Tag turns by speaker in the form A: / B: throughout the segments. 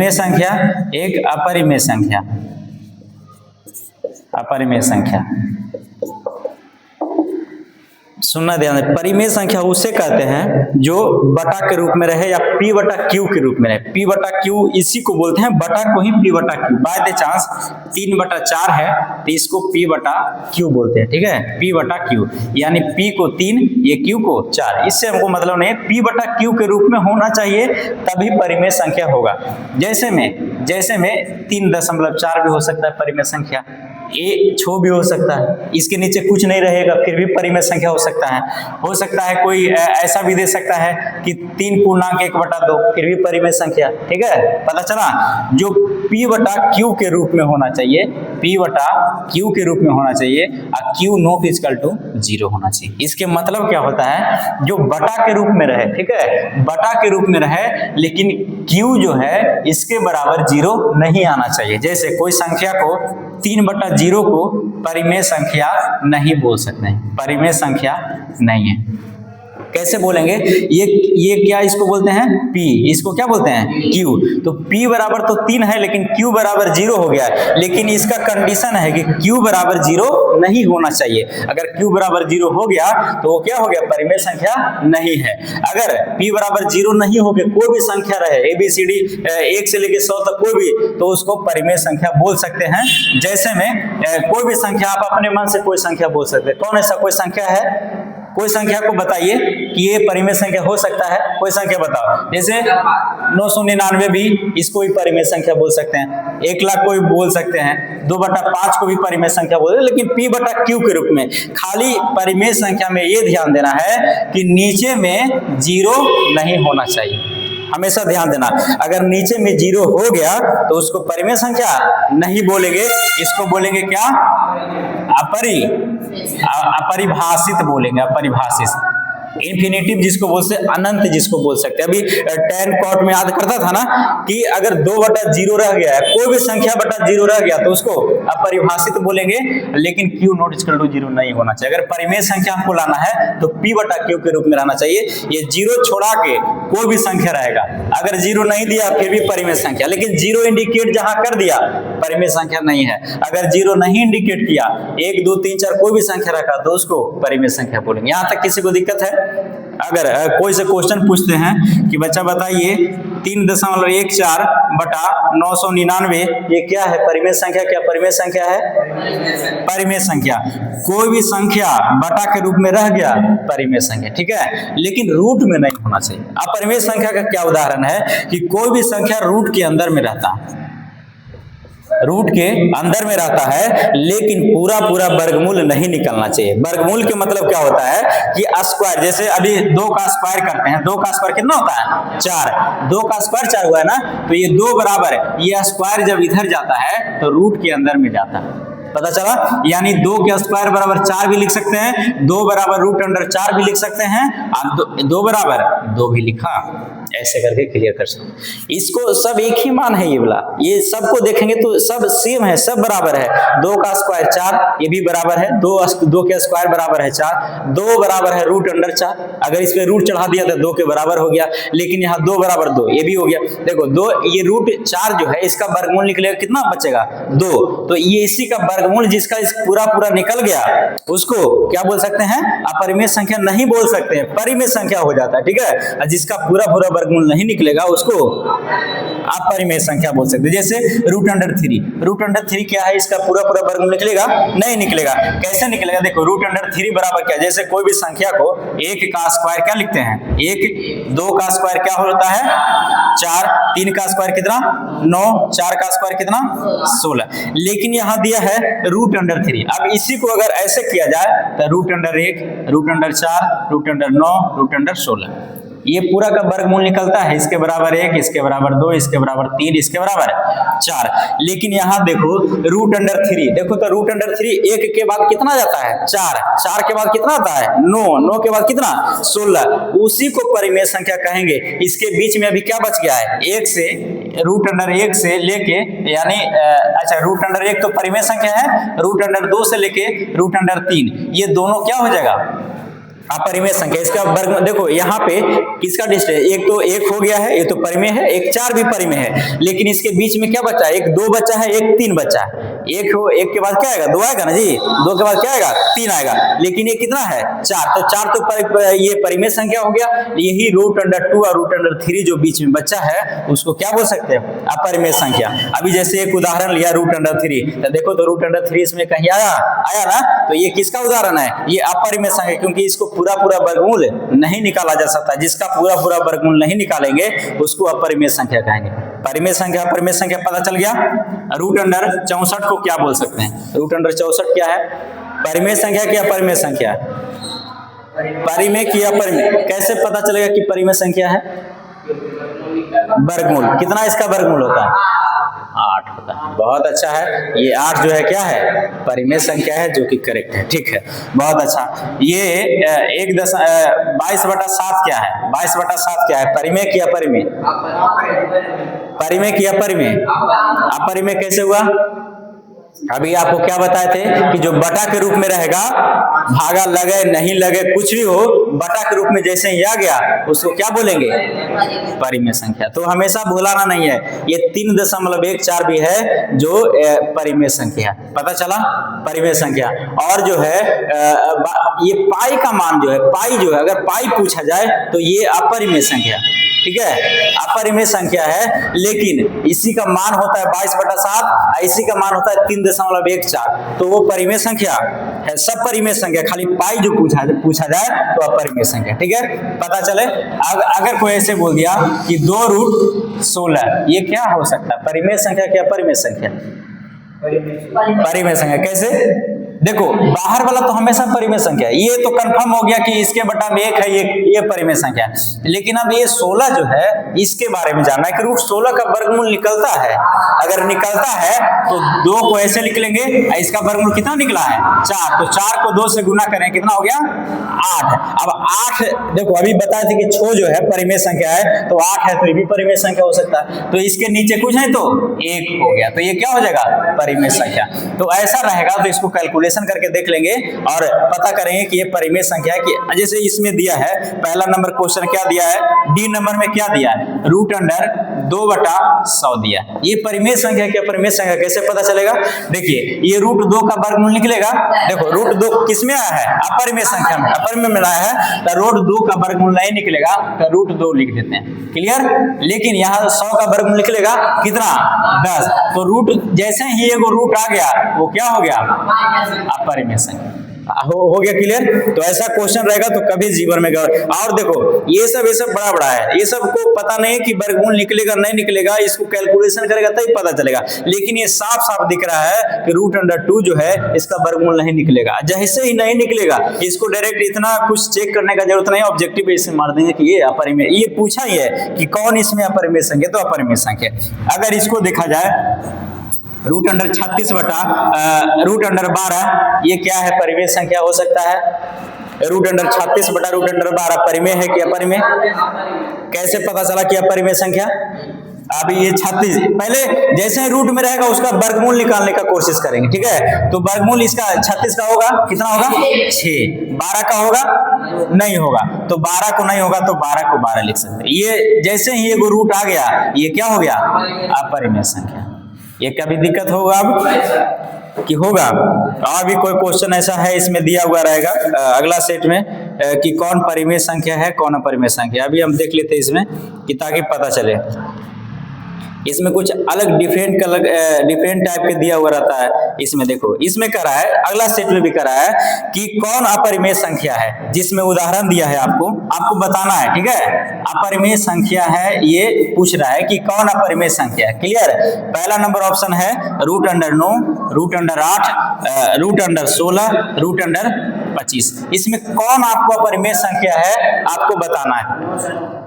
A: परिमेय संख्या, एक अपरिमेय संख्या। अपरिमेय संख्या सुनना ध्यान है, परिमेय संख्या उसे कहते हैं जो बटा के रूप में रहे या p बटा q के रूप में रहे। p बटा q इसी को बोलते हैं, बटा को ही p बटा q। बाय द चांस 3 बटा 4 है तो इसको p बटा q बोलते हैं, ठीक है, p बटा q, यानी p को 3 ये q को 4। इससे हमको मतलब नहीं, p बटा q के रूप में होना चाहिए तभी परिमेय संख्या होगा। जैसे में 3.4 भी हो सकता है परिमेय संख्या, ए छो भी हो सकता है, इसके नीचे कुछ नहीं रहेगा फिर भी परिमेय संख्या हो सकता है कोई ऐसा भी दे सकता है कि 3 पूर्णांक 1/2 फिर भी परिमेय संख्या, ठीक है। पता चला, जो p बटा q के रूप में होना चाहिए, p बटा q के रूप में होना चाहिए और q नॉट इक्वल टू 0 होना चाहिए। इसके मतलब क्या होता है, जो बटा के रूप में रहे, ठीक है, बटा के रूप में रहे लेकिन q जो है इसके बराबर 0 नहीं आना चाहिए। जैसे कोई संख्या को 3/0 को परिमेय संख्या नहीं बोल सकते हैं, परिमेय संख्या नहीं है। कैसे बोलेंगे, ये क्या इसको बोलते हैं p, इसको क्या बोलते हैं q। तो p बराबर तो 3 है लेकिन q बराबर 0 हो गया है, लेकिन इसका कंडीशन है कि q बराबर 0 नहीं होना चाहिए। अगर q बराबर 0 हो गया तो वो क्या हो गया, परिमेय संख्या नहीं है। अगर p बराबर 0 नहीं हो गया, कोई भी संख्या रहे ABCD 1 से लेकर 100 तक कोई भी, तो उसको परिमेय संख्या बोल सकते हैं। जैसे में कोई भी संख्या, आप अपने मन से कोई संख्या बोल सकते हैं। कौन ऐसा कोई संख्या है, कोई संख्या को बताइए कि ये परिमेय संख्या हो सकता है, कोई संख्या बताओ। जैसे 999 भी, इसको भी परिमेय संख्या बोल सकते हैं। 1 लाख को भी बोल सकते हैं, 2/5 को भी परिमेय संख्या बोल सकते हैं, लेकिन p बटा q के रूप में। खाली परिमेय संख्या में ये ध्यान देना है कि नीचे में 0 नहीं होना चाहिए, हमेशा ध्यान देना। अगर नीचे में 0 हो गया तो उसको परिमेय संख्या नहीं बोलेंगे, इसको बोलेंगे क्या, अपरिभाषित बोलेंगे, अपरिभाषित। इन्फिनेटिव जिसको बोलते हैं, अनंत जिसको बोल सकते हैं। अभी 10 कॉट में याद करता था ना कि अगर 2/0 रह गया है, कोई भी संख्या बटा 0 रह गया तो उसको अपरिभाषित बोलेंगे, लेकिन q नॉट इक्वल टू 0 नहीं होना चाहिए। अगर परिमेय संख्या हमको लाना है तो p बटा q के रूप में रहना चाहिए। ये 0 छोड़ा के कोई भी संख्या रहेगा, अगर 0 नहीं दिया फिर भी परिमेय संख्या, लेकिन 0 इंडिकेट जहां कर दिया परिमेय संख्या नहीं है। अगर 0 नहीं इंडिकेट किया, 1 2 3 4 कोई भी संख्या रखा तो उसको परिमेय संख्या बोलेंगे। यहां तक किसी को दिक्कत है? अगर कोई से क्वेश्चन पूछते हैं कि बच्चा बताइए 3.14 बटा 999 ये क्या है, परिमेय संख्या, क्या परिमेय संख्या है? परिमेय संख्या। कोई भी संख्या बटा के रूप में रह गया, परिमेय संख्या, ठीक है, लेकिन रूट में नहीं होना चाहिए। अपरिमेय संख्या का क्या उदाहरण है कि कोई भी संख्या रूट के अंदर में रहता है, रूट के अंदर में रहता है, लेकिन पूरा वर्गमूल नहीं निकलना चाहिए। वर्गमूल के मतलब क्या होता है कि स्क्वायर, जैसे अभी 2 का स्क्वायर करते हैं, 2 का स्क्वायर कितना होता है 4, 2 का स्क्वायर 4 हुआ है ना, तो ये 2 बराबर है, ये स्क्वायर जब इधर जाता है तो रूट के अंदर में जाता है। पता चला, यानी 2 के स्क्वायर बराबर 4 भी लिख सकते हैं, 2 बराबर √4 भी लिख सकते हैं, और 2 बराबर 2 भी लिखा, ऐसे करके क्लियर कर सकते। इसको सब एक ही मान है, ये वाला, ये सबको देखेंगे तो सब सेम है, सब बराबर है। 2 का स्क्वायर 4, ये भी बराबर है, 2 के स्क्वायर बराबर है 4, 2 बराबर है √4। अगर इस पे रूट चढ़ा दिया तो 2 के बराबर हो गया, लेकिन यहाँ 2 बराबर 2 ये भी हो गया। देखो 2, ये √4 जो है इसका वर्गमूल निकलेगा, कितना बचेगा 2, तो ये इसी का वर्गमूल जिसका इस पूरा निकल गया उसको क्या बोल सकते हैं, अपरिमेय संख्या नहीं बोल सकते हैं, परिमेय संख्या हो जाता है, ठीक है। और जिसका पूरा वर्गमूल नहीं निकलेगा उसको अपरिमेय संख्या बोल सकते हैं। जैसे √3 क्या है, इसका पूरा वर्गमूल निकलेगा, नहीं निकलेगा। कैसे निकलेगा, देखो √3 बराबर क्या, जैसे कोई भी संख्या को 1 का स्क्वायर क्या लिखते हैं 1, 2 का स्क्वायर क्या होता है 4, 3 का स्क्वायर कितना 9, 4 का स्क्वायर कितना 16, लेकिन यहाँ दिया है √3। अब इसी को अगर ऐसे किया जाए तो √1, √4, √9, √16, ये पूरा का वर्गमूल निकलता है, इसके बराबर 1, इसके बराबर 2, इसके बराबर 3, इसके बराबर 4। लेकिन यहाँ देखो √3, देखो तो √3 1 के बाद कितना जाता है 4, 4 के बाद कितना आता है 9, 9 के बाद कितना 16, उसी को परिमेय संख्या कहेंगे। इसके बीच में अभी क्या बच गया है, 1 से √1 से लेके, यानी अच्छा √1 तो परिमेय संख्या है, √2 से लेके √3, ये दोनों क्या हो जाएगा अपरिमेय संख्या, इसका वर्ग देखो यहाँ पे किसका डिस्टेंस, एक तो एक हो गया है, ये तो परिमेय है, एक 4 भी परिमेय है, लेकिन इसके बीच में क्या बचा है, एक 2 बचा है, एक 3 बचा है। एक हो, एक के बाद क्या आएगा, 2 आएगा ना जी, 2 के बाद क्या आएगा, 3 आएगा, लेकिन ये कितना है, 4, तो 4 तो ये परिमेय संख्या हो गया। यही √2 और √3 जो बीच में बचा है उसको क्या बोल सकते हैं, अपरिमेय संख्या। अभी जैसे एक उदाहरण लिया √3, तो देखो तो √3 इसमें कहीं आया ना, तो ये किसका उदाहरण है, ये अपरिमेय संख्या, क्योंकि इसको पूरा वर्गमूल नहीं निकाला जा सकता। जिसका पूरा वर्गमूल नहीं निकालेंगे उसको अपरिमेय संख्या कहेंगे। परिमेय संख्या अपरिमेय संख्या पता चल गया। √64 को क्या बोल सकते हैं, √64 क्या है, परिमेय संख्या की अपरिमेय संख्या, परिमेय की अपरिमेय, कैसे पता चलेगा कि परिमेय संख्या है, वर्गमूल, कितना इसका वर्गमूल होता है, 8 होता है। बहुत अच्छा है, ये 8 जो है क्या है, परिमेय संख्या है, जो कि करेक्ट है, ठीक है, बहुत अच्छा। ये 22/7 क्या है, 22/7 क्या है, परिमेय की अपरिमेय, परिमेय की अपरिमेय, अपरिमेय कैसे हुआ, अभी आपको क्या बताए थे कि जो बटा के रूप में रहेगा, भागा लगे नहीं लगे कुछ भी हो, बटा के रूप में जैसे ही आ गया उसको क्या बोलेंगे, परिमेय संख्या। तो हमेशा भुलाना नहीं है, ये 3.14 भी है जो परिमेय संख्या, पता चला, परिमेय संख्या। और जो है ये पाई का मान जो है, पाई जो है, अगर पाई पूछा जाए तो ये अपरिमेय संख्या, ठीक है, अपरिमेय संख्या है, लेकिन इसी का मान होता है 22/7, इसी का मान होता है 3.14, तो वो परिमेय संख्या है। सब परिमेय संख्या, खाली पाई जो पूछा जाए तो अपरिमेय संख्या, ठीक है, पता चले। अगर कोई ऐसे बोल दिया कि 2√16, ये क्या हो सकता है, परिमेय संख्या क्या अपरिमेय संख्या, परिमेय संख्या। कैसे, देखो बाहर वाला तो हमेशा परिमेय संख्या है, ये तो कंफर्म हो गया कि इसके बटा में 1 है, ये परिमेय संख्या है। लेकिन अब ये 16 जो है, इसके बारे में जानना है कि √16 का वर्गमूल निकलता है। अगर निकलता है तो 2 को ऐसे लिख लेंगे, इसका वर्गमूल कितना निकला है, 4, तो 4 को 2 से गुना करें, कितना हो गया, 8। अब 8 देखो अभी बताए थे कि 6 जो है परिमेय संख्या है, तो 8 है तो ये भी परिमेय संख्या हो सकता है, तो इसके नीचे कुछ है तो 1 हो गया, तो ये क्या हो जाएगा, परिमेय संख्या। तो ऐसा रहेगा, तो इसको कैलकुलेशन करके देख लेंगे और पता करेंगे कि ये परिमेय संख्या है। कि जैसे इसमें दिया है, पहला नंबर क्वेश्चन क्या दिया है, डी नंबर में क्या दिया है, √2/100 दिया। ये परिमेय संख्या क्या, परिमेय संख्या कैसे पता चलेगा, देखिए ये √2 का वर्गमूल निकलेगा, देखो √2 किसमें आया है, अपरिमेय संख्या में, अपरिमेय में आया है, तो √2 का वर्गमूल नहीं निकलेगा, तो √2 लिख देते हैं, क्लियर। लेकिन यहाँ 100 का वर्गमूल निकलेगा कितना, 10, तो रूट जैसे ही एगो रूट आ गया वो क्या हो गया, अपरिमेय संख्या, हो गया क्लियर। तो ऐसा क्वेश्चन रहेगा तो कभी जीवन में और देखो ये सब बड़ा है, ये सब को पता नहीं कि वर्गमूल निकलेगा नहीं निकलेगा, इसको कैलकुलेशन करेगा तभी पता चलेगा। लेकिन ये साफ साफ दिख रहा है कि √2 जो है इसका वर्गमूल नहीं निकलेगा। जैसे ही नहीं निकलेगा इसको डायरेक्ट इतना कुछ चेक करने का जरूरत नहीं, ऑब्जेक्टिव इससे मार देंगे कि ये अपरिमेय, ये पूछा ही है कि कौन इसमें अपरिमेय संख्या, तो अपरिमेय संख्या। अगर इसको देखा जाए √36 बटा √12, ये क्या है, परिमेय संख्या हो सकता है। √36 बटा √12 परिमेय है कि अपरिमेय, कैसे पता चला कि अपरिमेय संख्या। अब ये 36 पहले जैसे रूट में रहेगा उसका वर्गमूल निकालने का कोशिश करेंगे, ठीक है। तो वर्गमूल इसका 36 का होगा, कितना होगा, 6। 12 का होगा, नहीं होगा, तो 12 को नहीं होगा तो 12 को 12 लिख सकते हैं। ये जैसे ही एगो रूट आ गया ये क्या हो गया, अपरिमेय संख्या। ये कभी दिक्कत होगा अब कि होगा। और भी कोई क्वेश्चन ऐसा है इसमें दिया हुआ रहेगा अगला सेट में कि कौन परिमेय संख्या है कौन अपरिमेय संख्या। अभी हम देख लेते हैं इसमें कि ताकि पता चले। इसमें कुछ अलग डिफरेंट टाइप के दिया हुआ रहता है। इसमें देखो, इसमें करा है, अगला सेट में भी करा है कि कौन अपरिमेय संख्या है, जिसमें उदाहरण दिया है आपको बताना है, ठीक है। अपरिमेय संख्या है ये पूछ रहा है कि कौन अपरिमेय संख्या है, क्लियर। पहला नंबर ऑप्शन है √9, √8, √16, √25। इसमें कौन आपको अपरिमेय संख्या है आपको बताना है।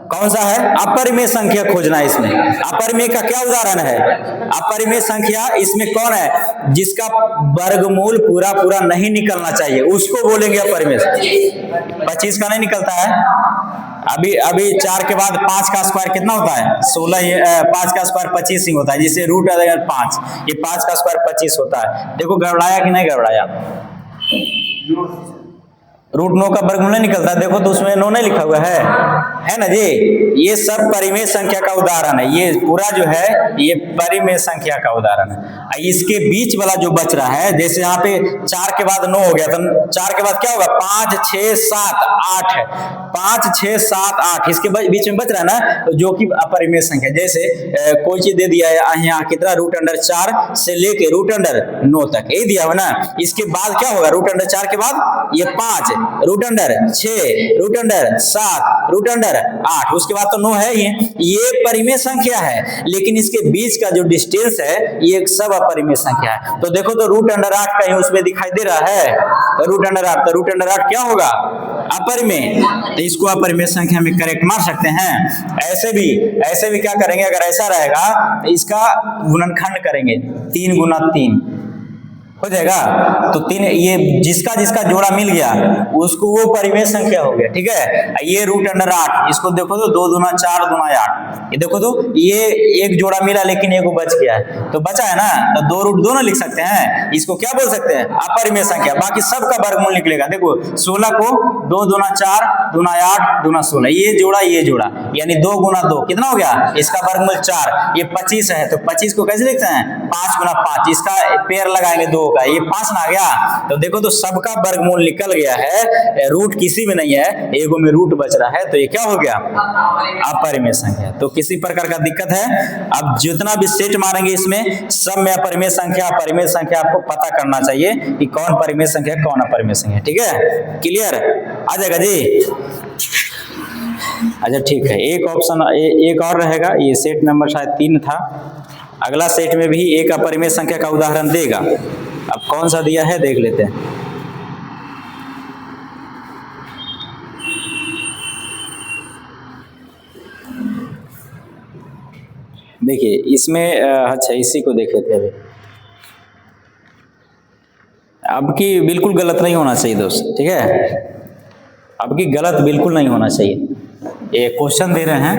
A: कौन सा है, अपरिमेय संख्या खोजना है। इसमें अपरिमेय का क्या उदाहरण है, अपरिमेय संख्या इसमें कौन है जिसका वर्गमूल पूरा नहीं निकलना चाहिए, उसको बोलेंगे अपरिमेय। 25 का नहीं निकलता है। अभी 4 के बाद 5 का स्क्वायर कितना होता है, 16। 5 का स्क्वायर 25 ही होता है, जिसे √5, ये 5 का स्क्वायर 25 होता है। देखो गड़बड़ाया कि नहीं गड़बड़ाया, रूट 9 का वर्गमूल नहीं निकलता, देखो तो उसमें 9 नहीं लिखा हुआ है ना जी। ये सब परिमेय संख्या का उदाहरण है, ये पूरा जो है ये परिमेय संख्या का उदाहरण है। इसके बीच वाला जो बच रहा है, जैसे यहाँ पे 4 के बाद 9 हो गया, तो 4 के बाद क्या होगा, 5 6 7 8 है, 5 6 7 8 इसके बीच में बच रहा है ना, तो जो कि अपरिमेय संख्या। जैसे कोई चीज दे दिया है यहाँ कितना, रूट अंडर 4 से लेके रूट अंडर 9 तक, यही दिया हुआ ना। इसके बाद क्या होगा, रूट अंडर 4 के बाद ये 5, root under 6, root under 7, root under 8, उसके बाद तो 9 है ही। ये परिमेय संख्या है, लेकिन इसके बीच का जो डिस्टेंस है ये सब अपरिमेय संख्या है। तो देखो तो रूट अंडर 8 कहीं उसमें दिखाई दे रहा है, तो रूट अंडर 8, तो रूट अंडर 8 क्या होगा, अपरिमेय। तो इसको अपरिमेय संख्या में करेक्ट मार सकते हैं। ऐसे भी क्या करेंगे, अगर ऐसा रहेगा तो इसका गुणनखंड करेंगे, 3 गुना 3 हो जाएगा। तो 3, ये जिसका जिसका जोड़ा मिल गया उसको वो परिमेय संख्या हो गया, ठीक है। ये रूट अंडर 8, इसको देखो तो 2 दूना 4 दूना 8, ये देखो तो ये एक जोड़ा मिला लेकिन एक बच गया है, तो बचा है ना, तो 2 रूट 2 ना लिख सकते हैं। इसको क्या बोल सकते हैं, अपरिमेय संख्या। बाकी सबका वर्गमूल निकलेगा। देखो 16 को 2 दूना 4 दूना 8 दूना 16, ये जोड़ा यानी 2 गुना 2 कितना हो गया, इसका वर्गमूल 4। ये 25 है, तो 25 को कैसे लिखते हैं, 5 गुना 5, इसका पेड़ लगाएंगे 2 का, ये 5 ना आ गया। तो देखो तो सबका वर्गमूल निकल गया है, रूट किसी में नहीं है, एगो में रूट बच रहा है, तो ये क्या हो गया, अपरिमेय संख्या। तो किसी प्रकार का दिक्कत है, अब जितना भी सेट मारेंगे इसमें सब में अपरिमेय संख्या आपको पता करना चाहिए कि कौन परिमेय संख्या कौन अपरिमेय संख्या, ठीक है। क्लियर आ जाएगा जी। अच्छा ठीक है, एक ऑप्शन एक और रहेगा, ये सेट नंबर शायद 3 था। अगला सेट में भी एक अपरिमेय संख्या का उदाहरण देगा, अब कौन सा दिया है देख लेते हैं। देखिए इसमें अच्छा इसी को देख लेते हैं। अब की बिल्कुल गलत नहीं होना चाहिए दोस्त, ठीक है, अब की गलत बिल्कुल नहीं होना चाहिए। ये क्वेश्चन दे रहे हैं,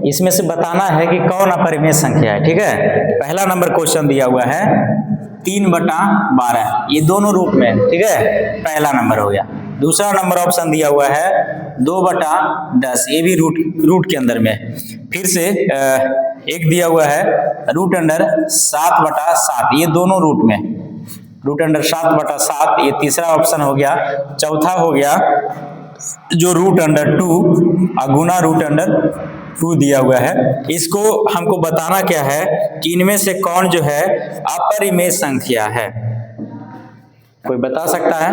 A: इसमें से बताना है कि कौन अपरिमेय संख्या है, ठीक है। पहला नंबर क्वेश्चन दिया हुआ है 3/12, ये दोनों रूप में, ठीक है, पहला नंबर हो गया। दूसरा नंबर ऑप्शन दिया हुआ है 2/10, ये भी रूट के अंदर में। फिर से एक दिया हुआ है रूट अंडर 7/7, ये दोनों रूट में, रूट अंडर 7/7, ये तीसरा ऑप्शन हो गया। चौथा हो गया जो रूट अंडर 2 गुना रूट अंडर 2 दिया हुआ है। इसको हमको बताना क्या है कि इनमें से कौन जो है अपरिमेय संख्या है, कोई बता सकता है?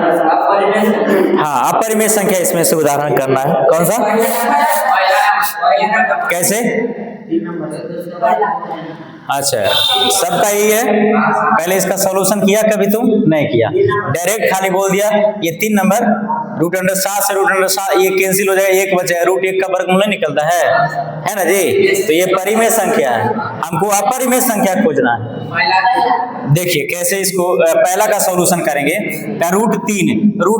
A: हाँ, अपरिमेय संख्या इसमें से उदाहरण करना है। कौन सा, कैसे? अच्छा, सबका यही है। पहले इसका सॉल्यूशन किया कभी तुम? नहीं किया, डायरेक्ट खाली बोल दिया। ये 3 नंबर रूट अंडर 7 से रूट अंडर 7 ये कैंसिल हो जाएगा, 1 बचेगा, रूट 1 का वर्गमूल नहीं निकलता है ना जी। तो ये परिमेय संख्या है, हमको अपरिमेय संख्या खोजना है। देखिए कैसे इसको पहला का सॉल्यूशन करेंगे। रूट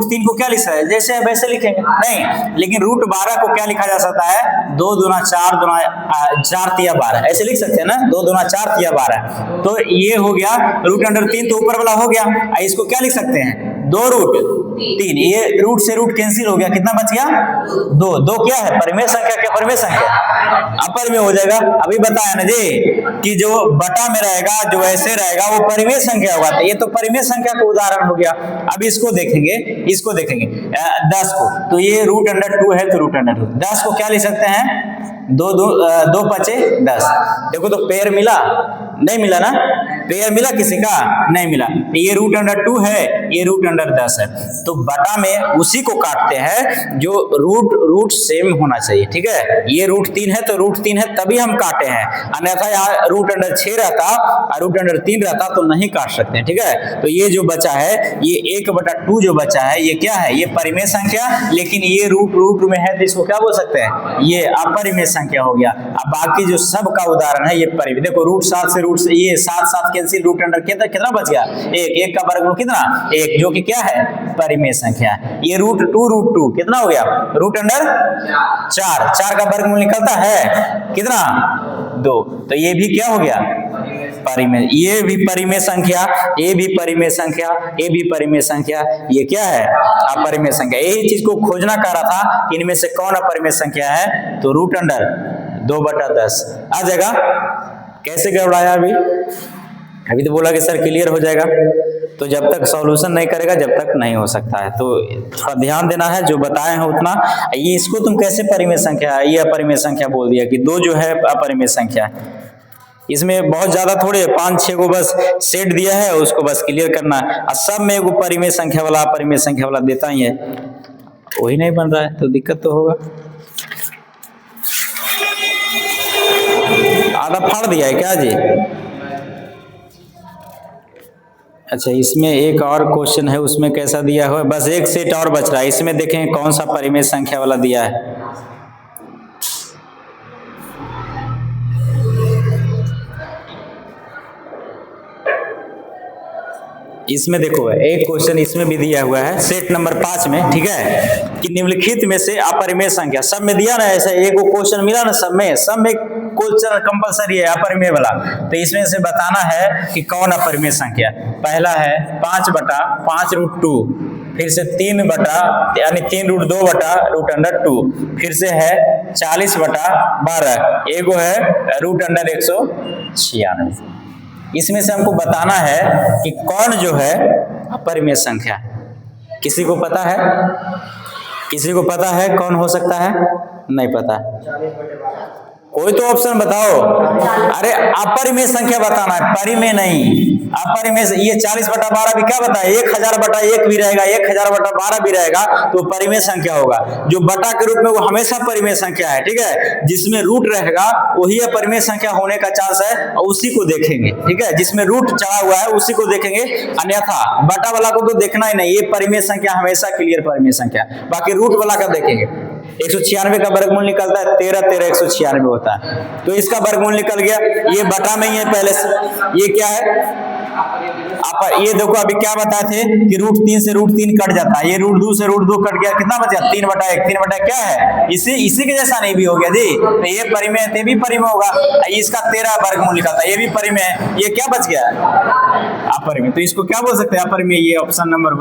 A: 3 को क्या लिख सकते हैं, जैसे है वैसे लिखेंगे नहीं, लेकिन रूट 12 को क्या लिखा जा सकता है, 2 दूना 4 दूना 4 तिया 12, ऐसे लिख सकते हैं ना, 2 दूना 4 तिया 12। तो ये हो गया रूट अंडर 3, तो ऊपर वाला हो गया। इसको क्या लिख सकते हैं, 2 रूट 3, ये रूट से रूट कैंसिल हो गया, कितना बच गया, 2 क्या है, परिमेय संख्या, क्या परिमेय संख्या, अपरिमेय हो जाएगा। अभी बताया ना जी कि जो बटा में रहेगा, जो ऐसे रहेगा वो परिमेय संख्या होगा, तो ये तो परिमेय संख्या का उदाहरण हो गया। अब इसको देखेंगे 10 को, तो ये रूट अंडर 2 है, तो रूट अंडर 2, 10 को क्या लिख सकते हैं, 2 पचे 10। देखो तो पेयर मिला, नहीं मिला ना, पेयर मिला किसी का, नहीं मिला। ये रूट अंडर 2 है, ये रूट अंडर 10 है, तो बटा में उसी को काटते हैं जो रूट सेम होना चाहिए, ठीक है। ये रूट 3 है, तो रूट 3 है तभी हम काटे हैं, अन्यथा यहाँ रूट अंडर 6 रहता और रूट अंडर 3 रहता तो नहीं काट सकते, ठीक है। तो ये जो बचा है, ये 1/2 जो बचा है, ये क्या है, ये परिमेय संख्या, लेकिन ये रूट में है, तो इसको क्या बोल सकते हैं, ये अपरिमेय संख्या हो गया। अब बाकी जो सब का उदाहरण है ये परिमेय। देखो रूट 7 से ये 7 के कैंसिल, रूट अंडर कितना बच गया, एक का वर्गमूल कितना, एक, जो कि क्या है, परिमेय संख्या। ये रूट टू कितना हो गया, रूट अंडर 4 का वर्गमूल निकलता है कितना, 2। तो ये भी क्या हो गया, परिमेय। ये भी परिमेय संख्या, ये भी परिमेय संख्या, ये भी परिमेय संख्या, ये क्या है, अपरिमेय संख्या। यही चीज को खोजना कह रहा था कि इनमें से कौन अपरिमेय संख्या है, तो रूट अंडर 2/10 आ जाएगा। कैसे गड़बड़ाया अभी तो बोला कि सर क्लियर हो जाएगा, तो जब तक सॉल्यूशन नहीं करेगा जब तक नहीं हो सकता है। तो थोड़ा ध्यान देना है, जो बताए हैं उतना। ये इसको तुम कैसे परिमेय संख्या है, ये अपरिमेय संख्या बोल दिया कि 2 जो है अपरिमेय संख्या है। इसमें बहुत ज्यादा थोड़े 5-6 को बस सेट दिया है, उसको बस क्लियर करना है। और सब में एगो परिमेय संख्या वाला अपरिमेय संख्या वाला देता ही है, वही नहीं बन रहा है तो दिक्कत तो होगा। आधा फाड़ दिया है क्या जी? अच्छा, इसमें एक और क्वेश्चन है, उसमें कैसा दिया हुआ है, बस एक सेट और बच रहा है। इसमें देखें कौन सा परिमेय संख्या वाला दिया है। इसमें देखो एक क्वेश्चन इसमें भी दिया हुआ है सेट नंबर 5 में, ठीक है, कि निम्नलिखित में से अपरिमेय संख्या, सब में दिया ना ऐसा, एक क्वेश्चन मिला ना सब में क्वेश्चन कंपलसरी है अपरिमेय वाला। तो इसमें से बताना है कि कौन अपरिमेय संख्या। पहला है 5/5 रूट 2, फिर से 3 बटा यानी 3 रूट 2 बटा रूट अंडर 2, फिर से है 40/12, एगो है रूट अंडर 196। इसमें से हमको बताना है कि कौन जो है अपरिमेय संख्या है। किसी को पता है? किसी को पता है कौन हो सकता है? नहीं पता। कोई तो ऑप्शन बताओ। अरे अपरिमेय संख्या बताना है, परिमेय नहीं। अपरिमेय, ये 40/12 भी क्या बताया, 1000/1 भी रहेगा, 1000/12 भी रहेगा, तो परिमेय संख्या होगा। जो बटा के रूप में वो हमेशा परिमेय संख्या है, ठीक है। जिसमें रूट रहेगा वही अपरिमेय संख्या होने का चांस है, और उसी को देखेंगे, ठीक है। जिसमें रूट चढ़ा हुआ है उसी को देखेंगे, अन्यथा बटा वाला को तो देखना ही नहीं। ये परिमेय संख्या हमेशा क्लियर परिमेय संख्या, बाकी रूट वाला का देखेंगे। 196 का वर्गमूल निकलता है 13 196 होता है, तो इसका वर्गमूल निकल गया। ये बटा में ही है पहले से, ये क्या है ये देखो अभी क्या बताए थे कि रूट 3 से रूट 3 कट जाता है, ये रूट 2 से रूट 2 कट गया, कितना बचा 3/1, 3/1 क्या है, इसी के जैसा नहीं भी हो गया जी। तो ये परिमेय है, भी परिमेय होगा। इसका 13 वर्गमूल निकलता है, ये भी परिमेय है। ये क्या बच गया अपरिमेय, तो इसको क्या बोल सकते हैं अपरिमेय। ये ऑप्शन नंबर 1